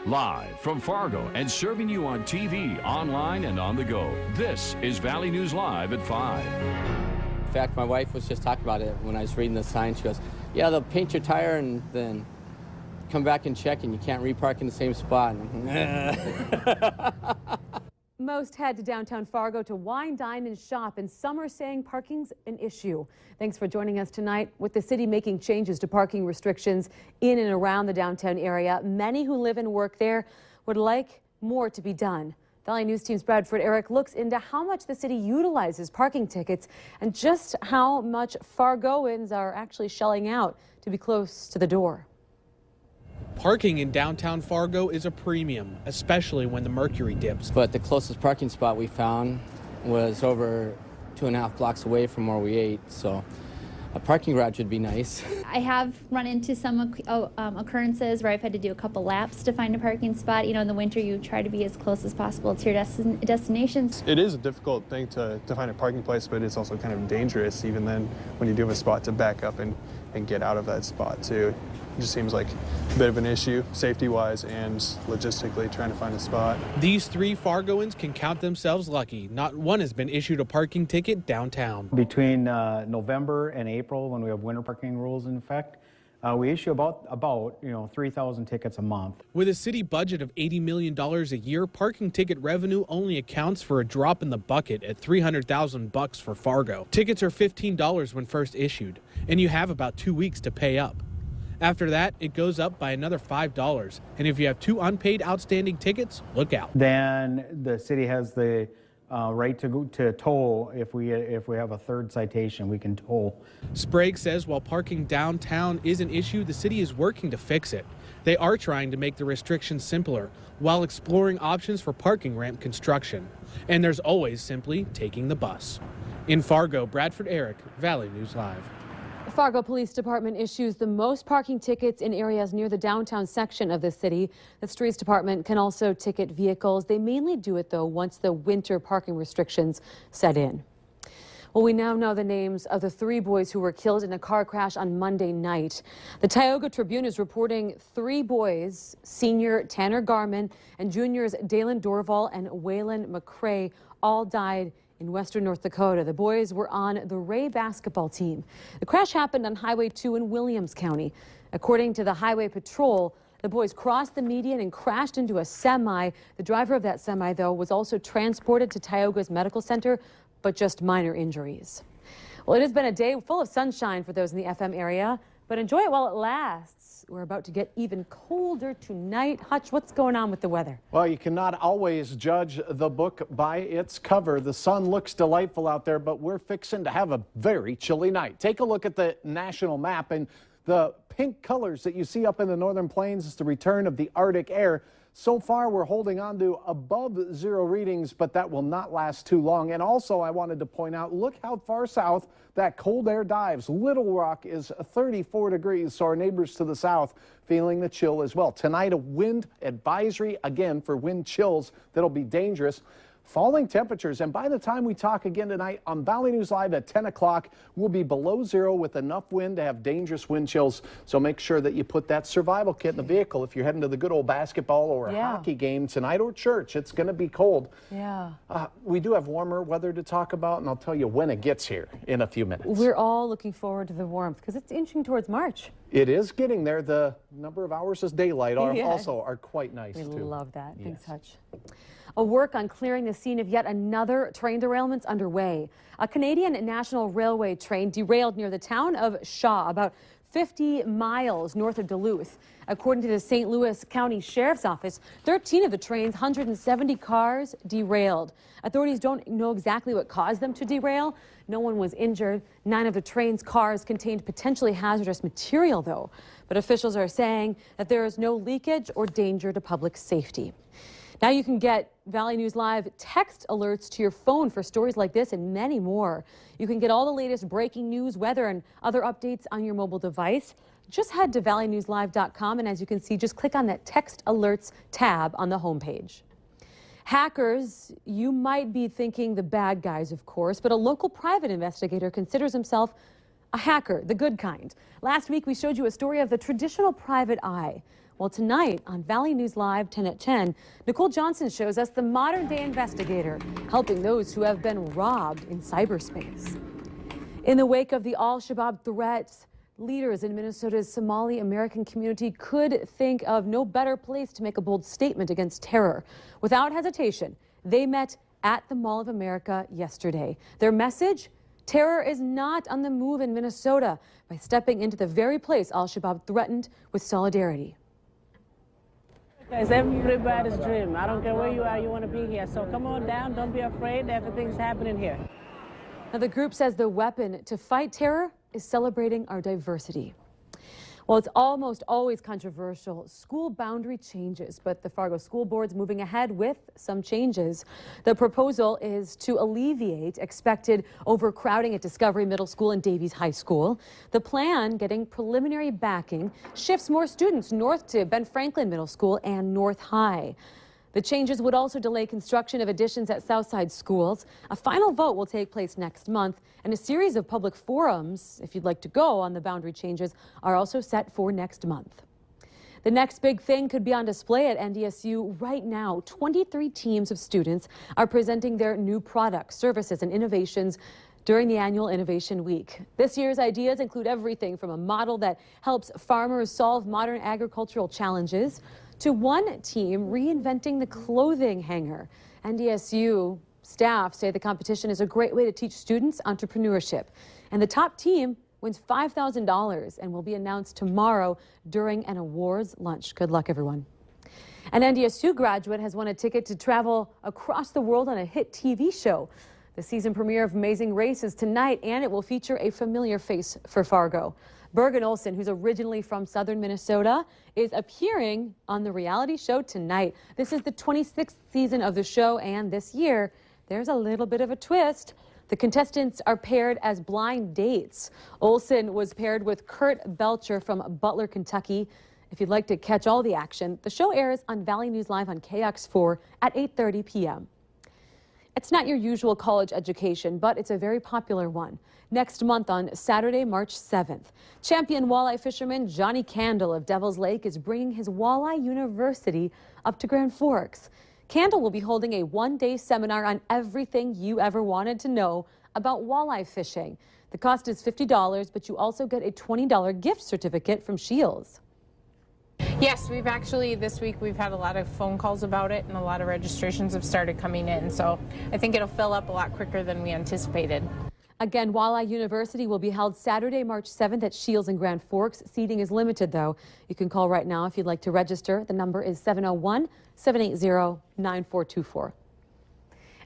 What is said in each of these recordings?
Live from Fargo and serving you on TV, online, and on the go. This is Valley News Live at 5. In fact, my wife was just talking about it when I was reading the sign. She goes, yeah, they'll paint your tire and then come back and check and you can't repark in the same spot. Most head to downtown Fargo to wine, dine, and shop, and some are saying parking's an issue. Thanks for joining us tonight. With the city making changes to parking restrictions in and around the downtown area, many who live and work there would like more to be done. Valley News Team's Bradford Eric looks into how much the city utilizes parking tickets and just how much Fargoans are actually shelling out to be close to the door. Parking in downtown Fargo is a premium, especially when the mercury dips. But the closest parking spot we found was over 2.5 blocks away from where we ate, so a parking garage would be nice. I have run into some occurrences where I've had to do a couple laps to find a parking spot. You know, in the winter you try to be as close as possible to your destinations. It is a difficult thing to find a parking place, but it's also kind of dangerous even then when you do have a spot to back up and get out of that spot too. It just seems like a bit of an issue, safety-wise and logistically, trying to find a spot. These three Fargoans can count themselves lucky. Not one has been issued a parking ticket downtown. Between November and April, when we have winter parking rules in effect, we issue about 3,000 tickets a month. With a city budget of $80 million a year, parking ticket revenue only accounts for a drop in the bucket at $300,000 for Fargo. Tickets are $15 when first issued, and you have about 2 weeks to pay up. After that, it goes up by another $5. And if you have 2 unpaid outstanding tickets, look out. Then the city has the right to toll. If we have a third citation, we can toll. Sprague says while parking downtown is an issue, the city is working to fix it. They are trying to make the restrictions simpler while exploring options for parking ramp construction. And there's always simply taking the bus. In Fargo, Bradford Eric, Valley News Live. Fargo Police Department issues the most parking tickets in areas near the downtown section of the city. The Streets Department can also ticket vehicles. They mainly do it, though, once the winter parking restrictions set in. Well, we now know the names of the 3 boys who were killed in a car crash on Monday night. The Tioga Tribune is reporting 3 boys, senior Tanner Garman and juniors Dalen Dorval and Waylon McCrae, all died in western North Dakota. The boys were on the Ray basketball team. The crash happened on Highway 2 in Williams County. According to the Highway Patrol, the boys crossed the median and crashed into a semi. The driver of that semi, though, was also transported to Tioga's Medical Center, but just minor injuries. Well, it has been a day full of sunshine for those in the FM area, but enjoy it while it lasts. We're about to get even colder tonight. Hutch, what's going on with the weather? Well, you cannot always judge the book by its cover. The sun looks delightful out there, but we're fixing to have a very chilly night. Take a look at the national map, and the pink colors that you see up in the northern plains is the return of the Arctic air. So far, we're holding on to above 0 readings, but that will not last too long. And also, I wanted to point out, look how far south that cold air dives. Little Rock is 34 degrees, so our neighbors to the south feeling the chill as well. Tonight, a wind advisory, again, for wind chills that'll be dangerous. Falling temperatures, and by the time we talk again tonight on Valley News Live at 10 o'clock, we'll be below 0 with enough wind to have dangerous wind chills. So make sure that you put that survival kit in the vehicle if you're heading to the good old basketball or a hockey game tonight or church. It's going to be cold. Yeah. We do have warmer weather to talk about, and I'll tell you when it gets here in a few minutes. We're all looking forward to the warmth because it's inching towards March. It is getting there. The number of hours as daylight also are quite nice, We too. love that. Yes. Thanks, Hutch. A work on clearing the scene of yet another train derailment's underway. A Canadian National Railway train derailed near the town of Shaw, about 50 miles north of Duluth. According to the St. Louis County Sheriff's Office, 13 of the train's 170 cars derailed. Authorities don't know exactly what caused them to derail. No one was injured. 9 of the train's cars contained potentially hazardous material, though. But officials are saying that there is no leakage or danger to public safety. Now you can get Valley News Live text alerts to your phone for stories like this and many more. You can get all the latest breaking news, weather, and other updates on your mobile device. Just head to valleynewslive.com, and as you can see, just click on that text alerts tab on the homepage. Hackers, you might be thinking the bad guys, of course, but a local private investigator considers himself a hacker, the good kind. Last week, we showed you a story of the traditional private eye. Well, tonight on Valley News Live 10 at 10, Nicole Johnson shows us the modern-day investigator helping those who have been robbed in cyberspace. In the wake of the Al-Shabaab threats, leaders in Minnesota's Somali American community could think of no better place to make a bold statement against terror. Without hesitation, they met at the Mall of America yesterday. Their message? Terror is not on the move in Minnesota by stepping into the very place Al-Shabaab threatened with solidarity. It's everybody's dream. I don't care where you are, you want to be here. So come on down, don't be afraid, everything's happening here. Now, the group says the weapon to fight terror is celebrating our diversity. Well, it's almost always controversial. School boundary changes, but the Fargo School Board's moving ahead with some changes. The proposal is to alleviate expected overcrowding at Discovery Middle School and Davies High School. The plan, getting preliminary backing, shifts more students north to Ben Franklin Middle School and North High. The changes would also delay construction of additions at Southside schools. A final vote will take place next month, and a series of public forums, if you'd like to go on the boundary changes, are also set for next month. The next big thing could be on display at NDSU right now. 23 teams of students are presenting their new products, services, and innovations during the annual Innovation Week. This year's ideas include everything from a model that helps farmers solve modern agricultural challenges to one team reinventing the clothing hanger. NDSU staff say the competition is a great way to teach students entrepreneurship. And the top team wins $5,000 and will be announced tomorrow during an awards lunch. Good luck, everyone. An NDSU graduate has won a ticket to travel across the world on a hit TV show. The season premiere of Amazing Race is tonight, and it will feature a familiar face for Fargo. Bergen Olsen, who's originally from southern Minnesota, is appearing on the reality show tonight. This is the 26th season of the show, and this year, there's a little bit of a twist. The contestants are paired as blind dates. Olsen was paired with Kurt Belcher from Butler, Kentucky. If you'd like to catch all the action, the show airs on Valley News Live on KX4 at 8:30 p.m. It's not your usual college education, but it's a very popular one. Next month on Saturday, March 7th, champion walleye fisherman Johnny Candle of Devil's Lake is bringing his Walleye University up to Grand Forks. Candle will be holding a one-day seminar on everything you ever wanted to know about walleye fishing. The cost is $50, but you also get a $20 gift certificate from Shields. Yes, we've actually, this week we've had a lot of phone calls about it and a lot of registrations have started coming in. So I think it'll fill up a lot quicker than we anticipated. Again, Walleye University will be held Saturday, March 7th at Shields in Grand Forks. Seating is limited, though. You can call right now if you'd like to register. The number is 701-780-9424.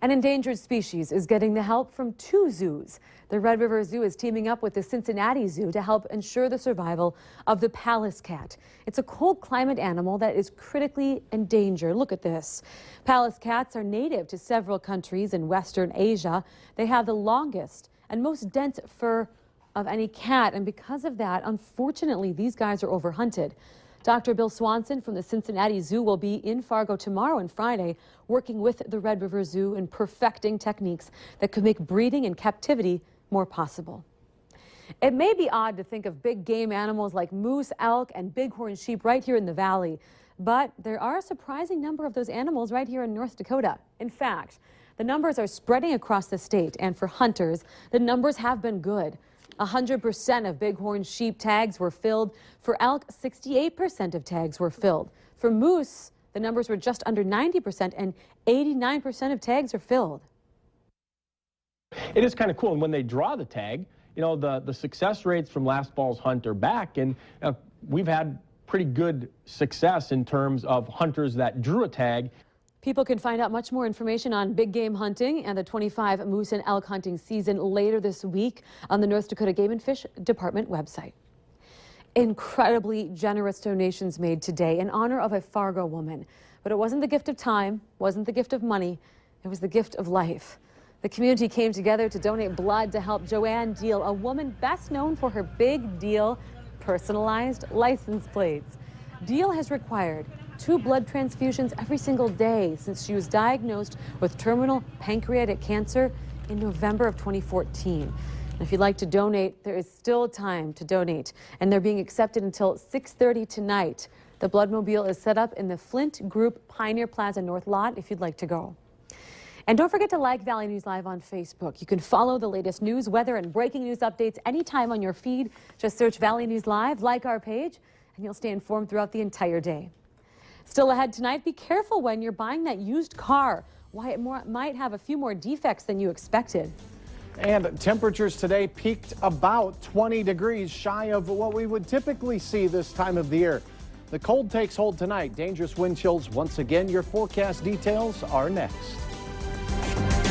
An endangered species is getting the help from two zoos. The Red River Zoo is teaming up with the Cincinnati Zoo to help ensure the survival of the Pallas cat. It's a cold climate animal that is critically endangered. Look at this. Pallas cats are native to several countries in Western Asia. They have the longest and most dense fur of any cat, and because of that, unfortunately, these guys are overhunted. Dr. Bill Swanson from the Cincinnati Zoo will be in Fargo tomorrow and Friday, working with the Red River Zoo in perfecting techniques that could make breeding in captivity more possible. It may be odd to think of big game animals like moose, elk, and bighorn sheep right here in the valley, but there are a surprising number of those animals right here in North Dakota. In fact, the numbers are spreading across the state, and for hunters, the numbers have been good. 100% of bighorn sheep tags were filled. For elk, 68% of tags were filled. For moose, the numbers were just under 90%, and 89% of tags are filled. It is kind of cool, and when they draw the tag, you know, the success rates from last fall's hunt are back, and we've had pretty good success in terms of hunters that drew a tag. People can find out much more information on big game hunting and the 25 moose and elk hunting season later this week on the North Dakota Game and Fish Department website. Incredibly generous donations made today in honor of a Fargo woman. But it wasn't the gift of time, wasn't the gift of money, it was the gift of life. The community came together to donate blood to help Joanne Deal, a woman best known for her Big Deal personalized license plates. Deal has required 2 blood transfusions every single day since she was diagnosed with terminal pancreatic cancer in November of 2014. And if you'd like to donate, there is still time to donate, and they're being accepted until 6:30 tonight. The Bloodmobile is set up in the Flint Group Pioneer Plaza North Lot if you'd like to go. And don't forget to like Valley News Live on Facebook. You can follow the latest news, weather, and breaking news updates anytime on your feed. Just search Valley News Live, like our page, and you'll stay informed throughout the entire day. Still ahead tonight, be careful when you're buying that used car. Why it might have a few more defects than you expected. And temperatures today peaked about 20 degrees shy of what we would typically see this time of the year. The cold takes hold tonight. Dangerous wind chills once again. Your forecast details are next.